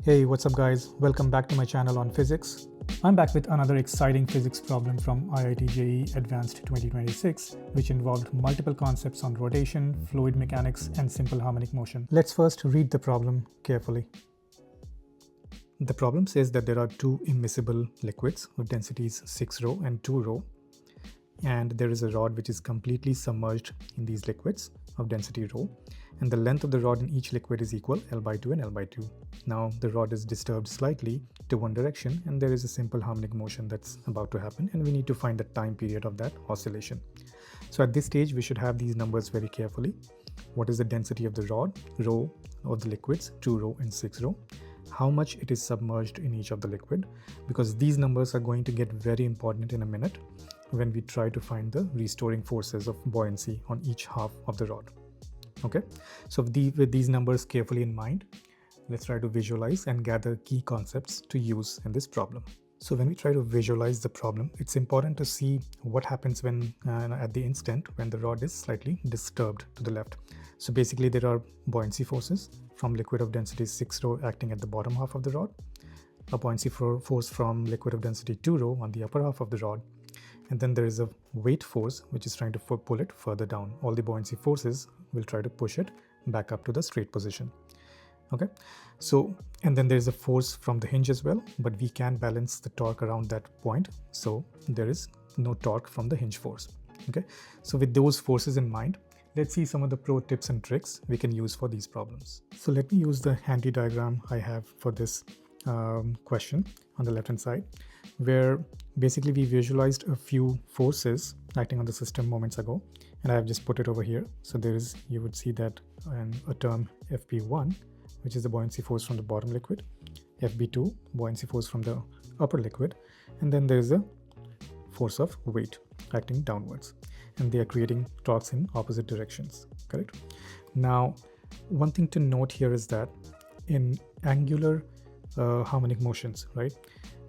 Hey, what's up guys? Welcome back to my channel on physics. I'm back with another exciting physics problem from IIT JEE Advanced 2026, which involved multiple concepts on rotation, fluid mechanics, and simple harmonic motion. Let's first read the problem carefully. The problem says that there are two immiscible liquids with densities 6 rho and 2 rho, and there is a rod which is completely submerged in these liquids of density rho, and the length of the rod in each liquid is equal L by 2 and L by 2. Now the rod is disturbed slightly to one direction, and there is a simple harmonic motion that's about to happen, and we need to find the time period of that oscillation. So at this stage we should have these numbers very carefully. What is the density of the rod, rho of the liquids, 2 rho and 6 rho, how much it is submerged in each of the liquid, because these numbers are going to get very important in a minute when we try to find the restoring forces of buoyancy on each half of the rod. Okay, so with these numbers carefully in mind, let's try to visualize and gather key concepts to use in this problem. So when we try to visualize the problem, it's important to see what happens when at the instant when the rod is slightly disturbed to the left. So basically there are buoyancy forces from liquid of density 6 rho acting at the bottom half of the rod, a buoyancy force from liquid of density 2 rho on the upper half of the rod, and then there is a weight force which is trying to pull it further down. All the buoyancy forces will try to push it back up to the straight position. Okay, so and then there is a force from the hinge as well, but we can balance the torque around that point, so there is no torque from the hinge force. Okay, so with those forces in mind, let's see some of the pro tips and tricks we can use for these problems. So let me use the handy diagram I have for this question on the left hand side, where basically we visualized a few forces acting on the system moments ago, and I have just put it over here. So there is, you would see that a term FP1, which is the buoyancy force from the bottom liquid, FB2, buoyancy force from the upper liquid, and then there is a force of weight acting downwards, and they are creating torques in opposite directions, correct? Now, one thing to note here is that in angular harmonic motions, right,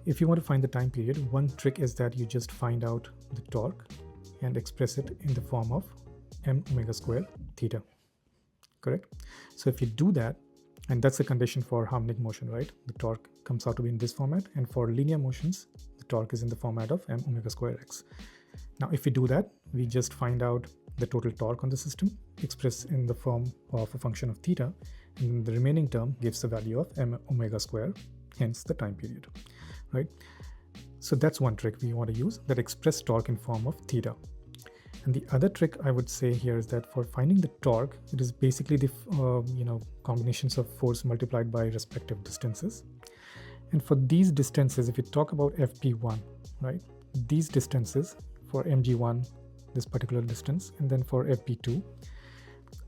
if you want to find the time period, one trick is that you just find out the torque and express it in the form of m omega square theta, correct? So if you do that, and that's the condition for harmonic motion, right, the torque comes out to be in this format, and for linear motions the torque is in the format of m omega square x. Now if we do that, we just find out the total torque on the system expressed in the form of a function of theta, and the remaining term gives the value of m omega square, hence the time period, right? So that's one trick we want to use, that express torque in form of theta. And the other trick I would say here is that for finding the torque, it is basically the combinations of force multiplied by respective distances. And for these distances, if you talk about FP1, right, these distances for mg1, this particular distance, and then for FP2,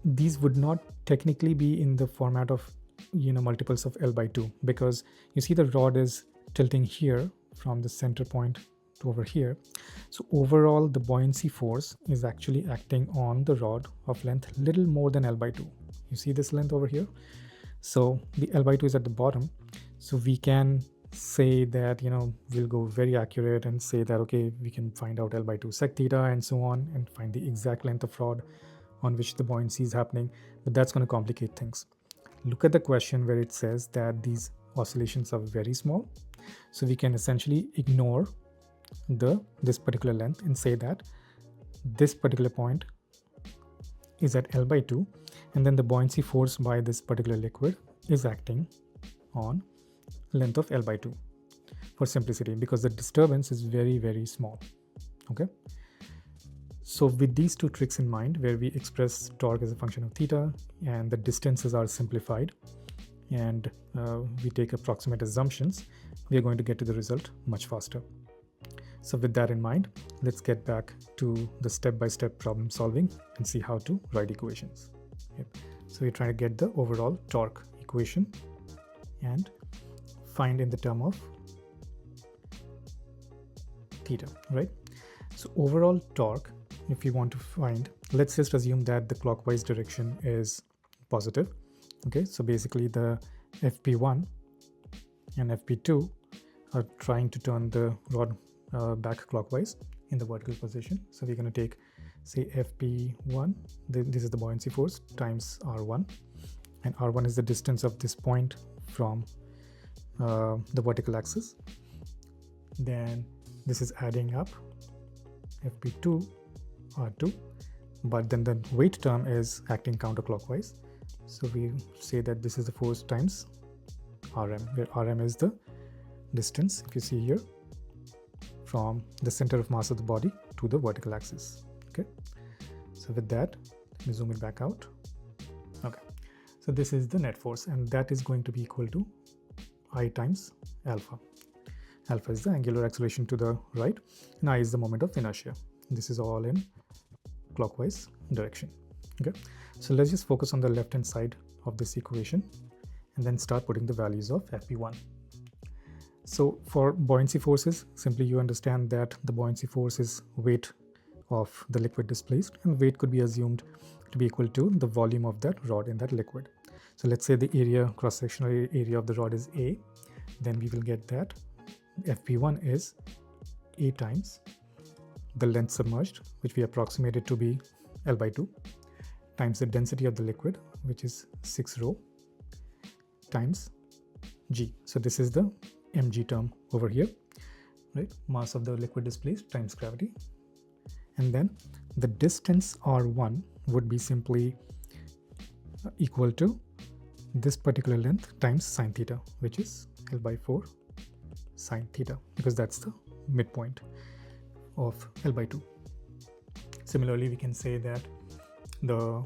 these would not technically be in the format of multiples of L by 2, because you see the rod is tilting here from the center point to over here. So overall the buoyancy force is actually acting on the rod of length little more than L by 2. You see this length over here? So the L by 2 is at the bottom. So we can say that, we'll go very accurate and say that, okay, we can find out L by 2 sec theta and so on, and find the exact length of rod on which the buoyancy is happening, but that's going to complicate things. Look at the question where it says that these oscillations are very small. So we can essentially ignore this particular length and say that this particular point is at L by 2, and then the buoyancy force by this particular liquid is acting on length of L by 2 for simplicity, because the disturbance is very, very small. Okay, so with these two tricks in mind, where we express torque as a function of theta and the distances are simplified, and we take approximate assumptions, we are going to get to the result much faster. So with that in mind, let's get back to the step-by-step problem solving and see how to write equations. Yep. So we're trying to get the overall torque equation and find in the term of theta, right? So overall torque, if we want to find, let's just assume that the clockwise direction is positive. Okay, so basically the FP1 and FP2 are trying to turn the rod back clockwise in the vertical position. So we're going to take, say, FP1, this is the buoyancy force, times R1, and R1 is the distance of this point from the vertical axis. Then this is adding up Fp2 R2, but then the weight term is acting counterclockwise. So we say that this is the force times Rm, where Rm is the distance, if you see here, from the center of mass of the body to the vertical axis. Okay, so with that, let me zoom it back out. Okay, so this is the net force, and that is going to be equal to I times alpha. Alpha is the angular acceleration to the right, and I is the moment of inertia. This is all in clockwise direction. Okay, so let's just focus on the left hand side of this equation and then start putting the values of Fp1. So for buoyancy forces, simply you understand that the buoyancy force is weight of the liquid displaced, and weight could be assumed to be equal to the volume of that rod in that liquid. So let's say the area, cross-sectional area of the rod is A, then we will get that Fp1 is A times the length submerged, which we approximated to be L by 2, times the density of the liquid, which is 6 rho, times G. So this is the mg term over here, right? Mass of the liquid displaced times gravity. And then the distance R1 would be simply equal to this particular length times sine theta, which is L by 4 sine theta, because that's the midpoint of L by 2. Similarly, we can say that the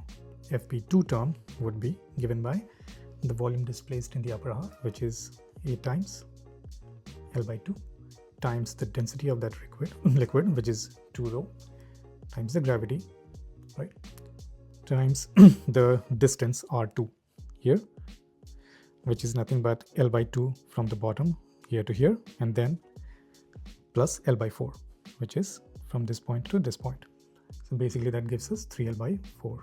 Fp2 term would be given by the volume displaced in the upper half, which is A times L by 2 times the density of that liquid, which is 2 rho, times the gravity, right, times the distance R2 here, which is nothing but L by 2 from the bottom here to here, and then plus L by 4, which is from this point to this point. So basically that gives us 3L by 4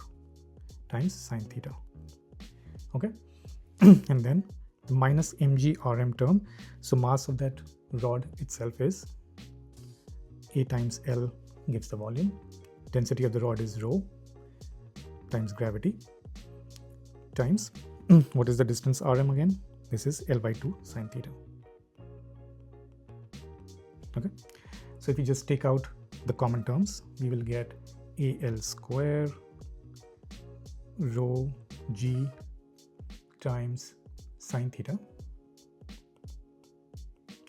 times sine theta. Okay, and then minus mg rm term. So mass of that rod itself is A times L gives the volume. Density of the rod is rho times gravity times what is the distance rm again? This is L by 2 sine theta. Okay, so if you just take out the common terms, we will get AL square rho G times sine theta,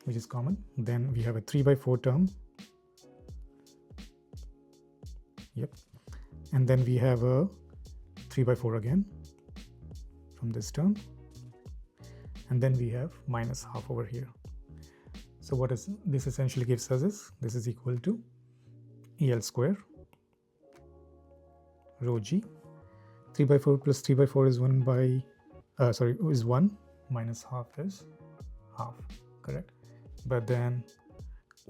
which is common. Then we have a 3 by 4 term. Yep. And then we have a 3 by 4 again from this term. And then we have minus half over here. So what is this essentially gives us is this is equal to EL square rho G. 3 by 4 plus 3 by 4 is 1 by is 1 minus half is half, correct? But then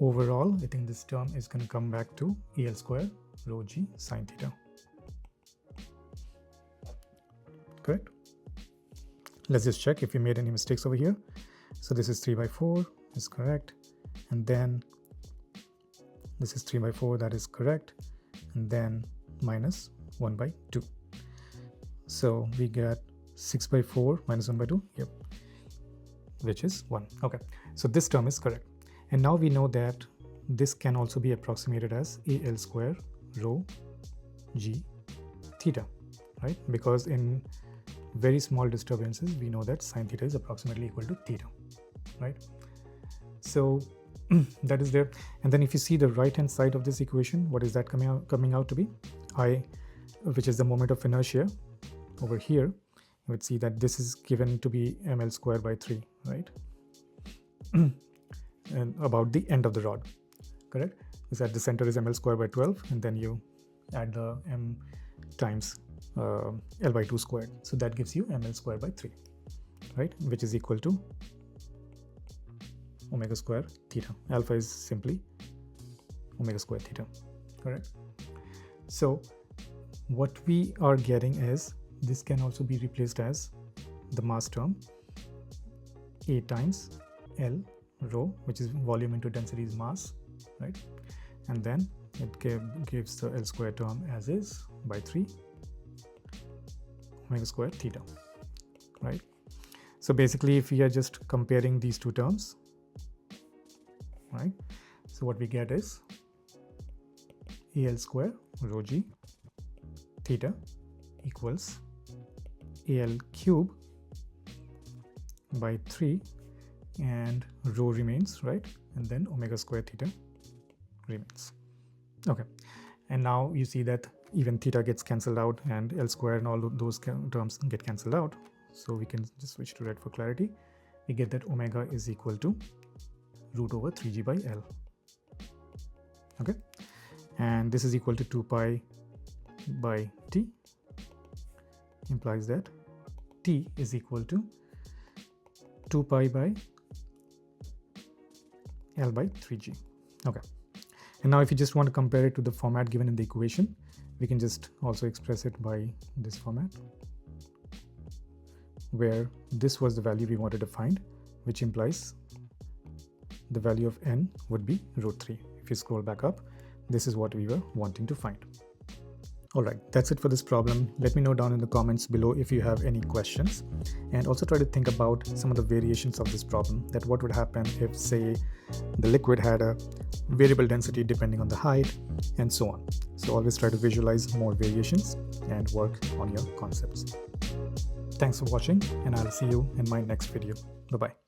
overall I think this term is going to come back to EL square rho G sine theta, correct? Let's just check if we made any mistakes over here. So this is 3 by 4 is correct, and then this is 3 by 4, that is correct, and then minus 1 by 2. So we get 6 by 4 minus 1 by 2, yep, which is 1. Okay, so this term is correct. And now we know that this can also be approximated as AL square rho G theta, right? Because in very small disturbances, we know that sine theta is approximately equal to theta, right? So that is there. And then if you see the right hand side of this equation, what is that coming out to be? I, which is the moment of inertia over here, you would see that this is given to be ml square by 3, right? And about the end of the rod, correct? Is that the center is ml square by 12, and then you add the m times L by 2 squared. So that gives you ml square by 3, right? Which is equal to omega square theta. Alpha is simply omega square theta, correct? So what we are getting is this can also be replaced as the mass term A times L rho, which is volume into density is mass, right? And then it gives the L square term as is by 3 omega square theta, right? So basically, if we are just comparing these two terms, right? So what we get is AL square rho g theta equals AL cube by 3 and rho remains, right? And then omega square theta remains. Okay, and now you see that even theta gets cancelled out and L square and all those terms get cancelled out. So we can just switch to red for clarity. We get that omega is equal to root over 3g by L. Okay, and this is equal to 2 pi by t, implies that t is equal to 2 pi by L by 3g. Okay, and now if you just want to compare it to the format given in the equation, we can just also express it by this format, where this was the value we wanted to find, which implies the value of n would be root 3. If you scroll back up, this is what we were wanting to find. Alright, that's it for this problem. Let me know down in the comments below if you have any questions, and also try to think about some of the variations of this problem, that what would happen if, say, the liquid had a variable density depending on the height and so on. So always try to visualize more variations and work on your concepts. Thanks for watching, and I'll see you in my next video. Bye-bye.